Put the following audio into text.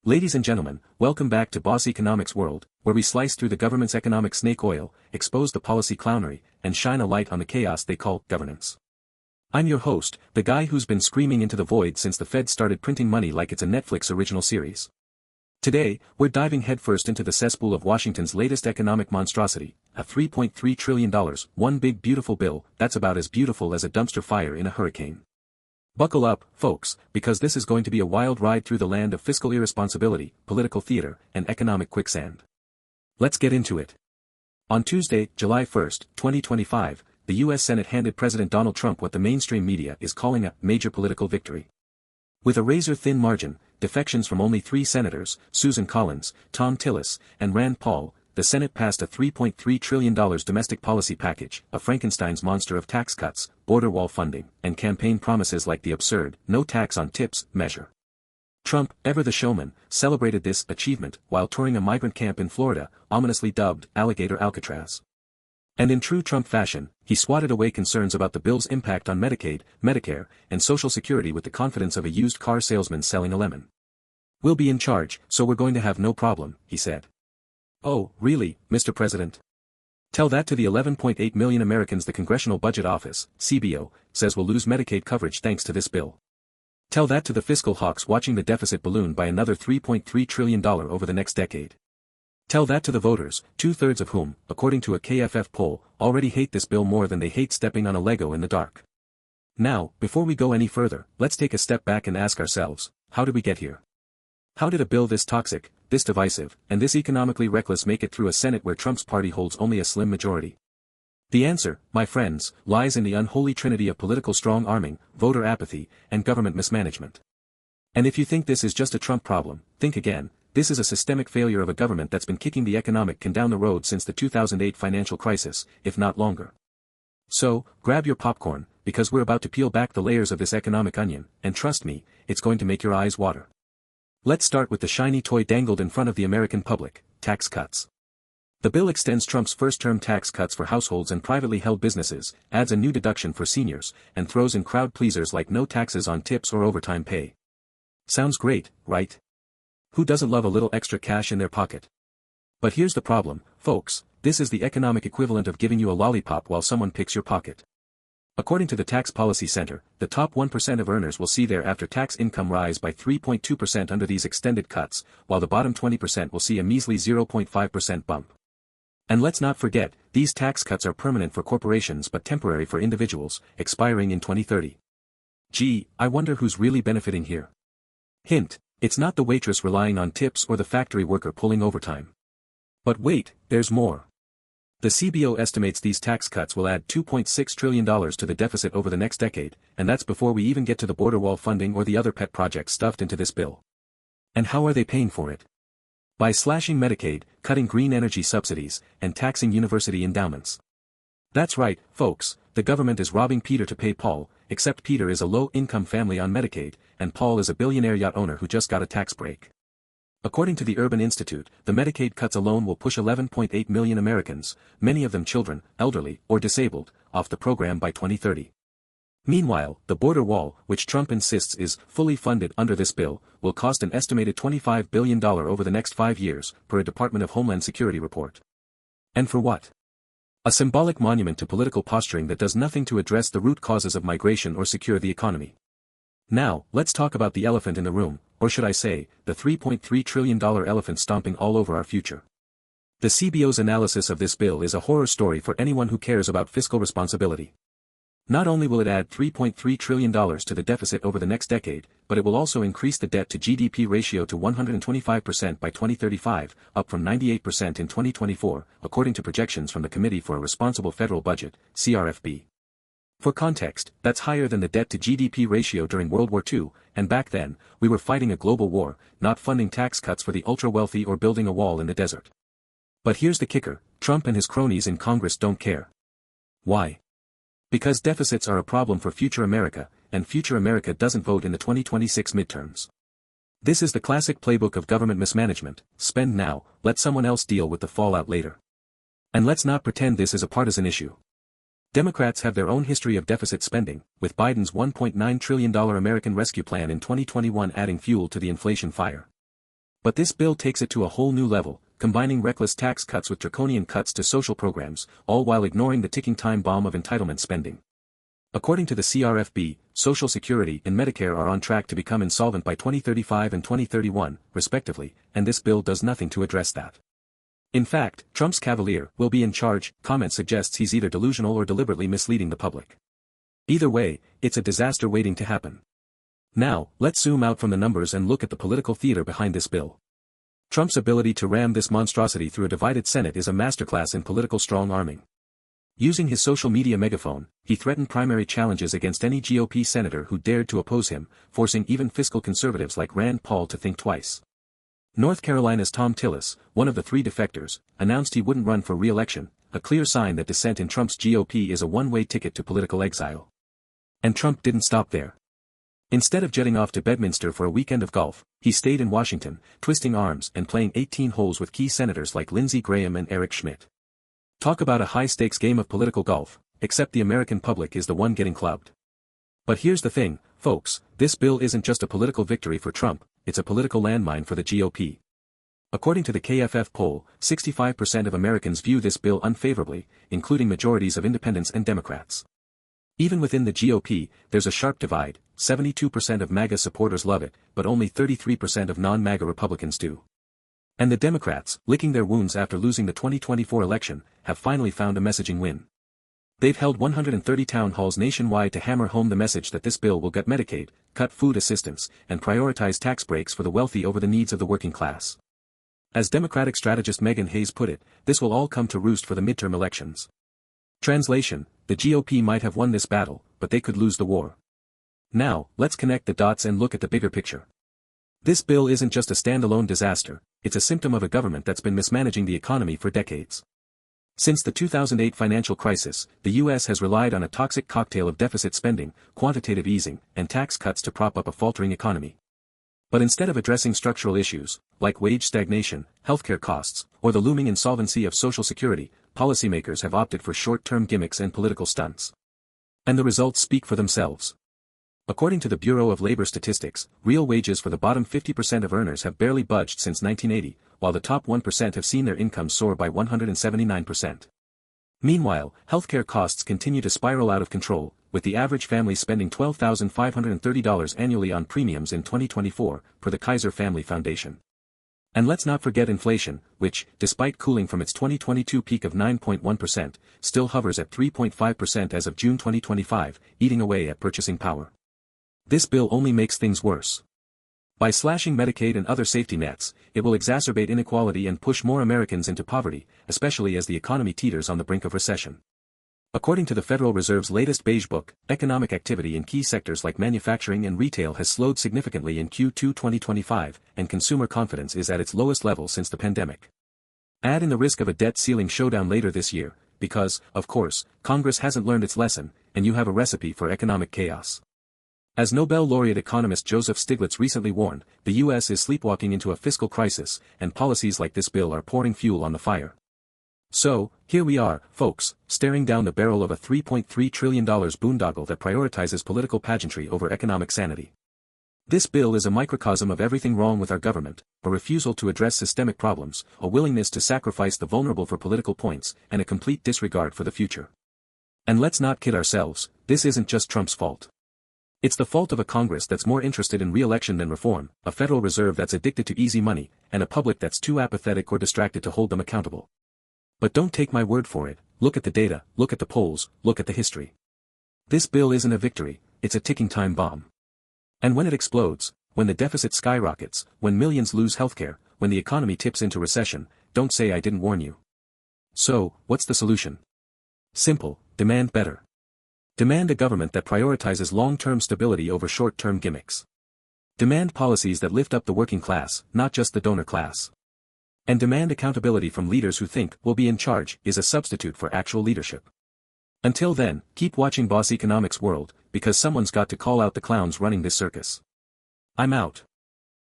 Ladies and gentlemen, welcome back to Boss Economics World, where we slice through the government's economic snake oil, expose the policy clownery, and shine a light on the chaos they call governance. I'm your host, the guy who's been screaming into the void since the Fed started printing money like it's a Netflix original series. Today, we're diving headfirst into the cesspool of Washington's latest economic monstrosity, a $3.3 trillion, one big beautiful bill that's about as beautiful as a dumpster fire in a hurricane. Buckle up, folks, because this is going to be a wild ride through the land of fiscal irresponsibility, political theater, and economic quicksand. Let's get into it. On Tuesday, July 1, 2025, the U.S. Senate handed President Donald Trump what the mainstream media is calling a major political victory. With a razor-thin margin, defections from only 3 senators, Susan Collins, Tom Tillis, and Rand Paul, the Senate passed a $3.3 trillion domestic policy package, a Frankenstein's monster of tax cuts, border wall funding, and campaign promises like the absurd, no tax on tips, measure. Trump, ever the showman, celebrated this achievement while touring a migrant camp in Florida, ominously dubbed Alligator Alcatraz. And in true Trump fashion, he swatted away concerns about the bill's impact on Medicaid, Medicare, and Social Security with the confidence of a used car salesman selling a lemon. "We'll be in charge, so we're going to have no problem," he said. "Oh, really, Mr. President? Tell that to the 11.8 million Americans the Congressional Budget Office, CBO, says will lose Medicaid coverage thanks to this bill. Tell that to the fiscal hawks watching the deficit balloon by another $3.3 trillion over the next decade. Tell that to the voters, 2/3 of whom, according to a KFF poll, already hate this bill more than they hate stepping on a Lego in the dark." Now, before we go any further, let's take a step back and ask ourselves, how did we get here? How did a bill this toxic, this divisive, and this economically reckless make it through a Senate where Trump's party holds only a slim majority? The answer, my friends, lies in the unholy trinity of political strong-arming, voter apathy, and government mismanagement. And if you think this is just a Trump problem, think again. This is a systemic failure of a government that's been kicking the economic can down the road since the 2008 financial crisis, if not longer. So, grab your popcorn, because we're about to peel back the layers of this economic onion, and trust me, it's going to make your eyes water. Let's start with the shiny toy dangled in front of the American public, tax cuts. The bill extends Trump's first-term tax cuts for households and privately held businesses, adds a new deduction for seniors, and throws in crowd pleasers like no taxes on tips or overtime pay. Sounds great, right? Who doesn't love a little extra cash in their pocket? But here's the problem, folks, this is the economic equivalent of giving you a lollipop while someone picks your pocket. According to the Tax Policy Center, the top 1% of earners will see their after-tax income rise by 3.2% under these extended cuts, while the bottom 20% will see a measly 0.5% bump. And let's not forget, these tax cuts are permanent for corporations but temporary for individuals, expiring in 2030. Gee, I wonder who's really benefiting here. Hint, it's not the waitress relying on tips or the factory worker pulling overtime. But wait, there's more. The CBO estimates these tax cuts will add $2.6 trillion to the deficit over the next decade, and that's before we even get to the border wall funding or the other pet projects stuffed into this bill. And how are they paying for it? By slashing Medicaid, cutting green energy subsidies, and taxing university endowments. That's right, folks, the government is robbing Peter to pay Paul, except Peter is a low-income family on Medicaid, and Paul is a billionaire yacht owner who just got a tax break. According to the Urban Institute, the Medicaid cuts alone will push 11.8 million Americans, many of them children, elderly, or disabled, off the program by 2030. Meanwhile, the border wall, which Trump insists is fully funded under this bill, will cost an estimated $25 billion over the next 5 years, per a Department of Homeland Security report. And for what? A symbolic monument to political posturing that does nothing to address the root causes of migration or secure the economy. Now, let's talk about the elephant in the room, or should I say, the $3.3 trillion elephant stomping all over our future. The CBO's analysis of this bill is a horror story for anyone who cares about fiscal responsibility. Not only will it add $3.3 trillion to the deficit over the next decade, but it will also increase the debt-to-GDP ratio to 125% by 2035, up from 98% in 2024, according to projections from the Committee for a Responsible Federal Budget, CRFB. For context, that's higher than the debt-to-GDP ratio during World War II, and back then, we were fighting a global war, not funding tax cuts for the ultra-wealthy or building a wall in the desert. But here's the kicker, Trump and his cronies in Congress don't care. Why? Because deficits are a problem for future America, and future America doesn't vote in the 2026 midterms. This is the classic playbook of government mismanagement: spend now, let someone else deal with the fallout later. And let's not pretend this is a partisan issue. Democrats have their own history of deficit spending, with Biden's $1.9 trillion American Rescue Plan in 2021 adding fuel to the inflation fire. But this bill takes it to a whole new level, combining reckless tax cuts with draconian cuts to social programs, all while ignoring the ticking time bomb of entitlement spending. According to the CRFB, Social Security and Medicare are on track to become insolvent by 2035 and 2031, respectively, and this bill does nothing to address that. In fact, Trump's cavalier will be in charge. Comment suggests he's either delusional or deliberately misleading the public. Either way, it's a disaster waiting to happen. Now, let's zoom out from the numbers and look at the political theater behind this bill. Trump's ability to ram this monstrosity through a divided Senate is a masterclass in political strong-arming. Using his social media megaphone, he threatened primary challenges against any GOP senator who dared to oppose him, forcing even fiscal conservatives like Rand Paul to think twice. North Carolina's Tom Tillis, one of the three defectors, announced he wouldn't run for re-election, a clear sign that dissent in Trump's GOP is a one-way ticket to political exile. And Trump didn't stop there. Instead of jetting off to Bedminster for a weekend of golf, he stayed in Washington, twisting arms and playing 18 holes with key senators like Lindsey Graham and Eric Schmidt. Talk about a high-stakes game of political golf, except the American public is the one getting clubbed. But here's the thing, folks, this bill isn't just a political victory for Trump, it's a political landmine for the GOP. According to the KFF poll, 65% of Americans view this bill unfavorably, including majorities of independents and Democrats. Even within the GOP, there's a sharp divide. 72% of MAGA supporters love it, but only 33% of non-MAGA Republicans do. And the Democrats, licking their wounds after losing the 2024 election, have finally found a messaging win. They've held 130 town halls nationwide to hammer home the message that this bill will gut Medicaid, cut food assistance, and prioritize tax breaks for the wealthy over the needs of the working class. As Democratic strategist Megan Hayes put it, this will all come to roost for the midterm elections. Translation, the GOP might have won this battle, but they could lose the war. Now, let's connect the dots and look at the bigger picture. This bill isn't just a standalone disaster, it's a symptom of a government that's been mismanaging the economy for decades. Since the 2008 financial crisis, the U.S. has relied on a toxic cocktail of deficit spending, quantitative easing, and tax cuts to prop up a faltering economy. But instead of addressing structural issues, like wage stagnation, healthcare costs, or the looming insolvency of Social Security, policymakers have opted for short-term gimmicks and political stunts. And the results speak for themselves. According to the Bureau of Labor Statistics, real wages for the bottom 50% of earners have barely budged since 1980, while the top 1% have seen their incomes soar by 179%. Meanwhile, healthcare costs continue to spiral out of control, with the average family spending $12,530 annually on premiums in 2024, per the Kaiser Family Foundation. And let's not forget inflation, which, despite cooling from its 2022 peak of 9.1%, still hovers at 3.5% as of June 2025, eating away at purchasing power. This bill only makes things worse. By slashing Medicaid and other safety nets, it will exacerbate inequality and push more Americans into poverty, especially as the economy teeters on the brink of recession. According to the Federal Reserve's latest Beige Book, economic activity in key sectors like manufacturing and retail has slowed significantly in Q2 2025, and consumer confidence is at its lowest level since the pandemic. Add in the risk of a debt ceiling showdown later this year, because, of course, Congress hasn't learned its lesson, and you have a recipe for economic chaos. As Nobel laureate economist Joseph Stiglitz recently warned, the U.S. is sleepwalking into a fiscal crisis, and policies like this bill are pouring fuel on the fire. So, here we are, folks, staring down the barrel of a $3.3 trillion boondoggle that prioritizes political pageantry over economic sanity. This bill is a microcosm of everything wrong with our government, a refusal to address systemic problems, a willingness to sacrifice the vulnerable for political points, and a complete disregard for the future. And let's not kid ourselves, this isn't just Trump's fault. It's the fault of a Congress that's more interested in re-election than reform, a Federal Reserve that's addicted to easy money, and a public that's too apathetic or distracted to hold them accountable. But don't take my word for it, look at the data, look at the polls, look at the history. This bill isn't a victory, it's a ticking time bomb. And when it explodes, when the deficit skyrockets, when millions lose healthcare, when the economy tips into recession, don't say I didn't warn you. So, what's the solution? Simple, demand better. Demand a government that prioritizes long-term stability over short-term gimmicks. Demand policies that lift up the working class, not just the donor class. And demand accountability from leaders who think we'll be in charge is a substitute for actual leadership. Until then, keep watching Boss Economics World, because someone's got to call out the clowns running this circus. I'm out.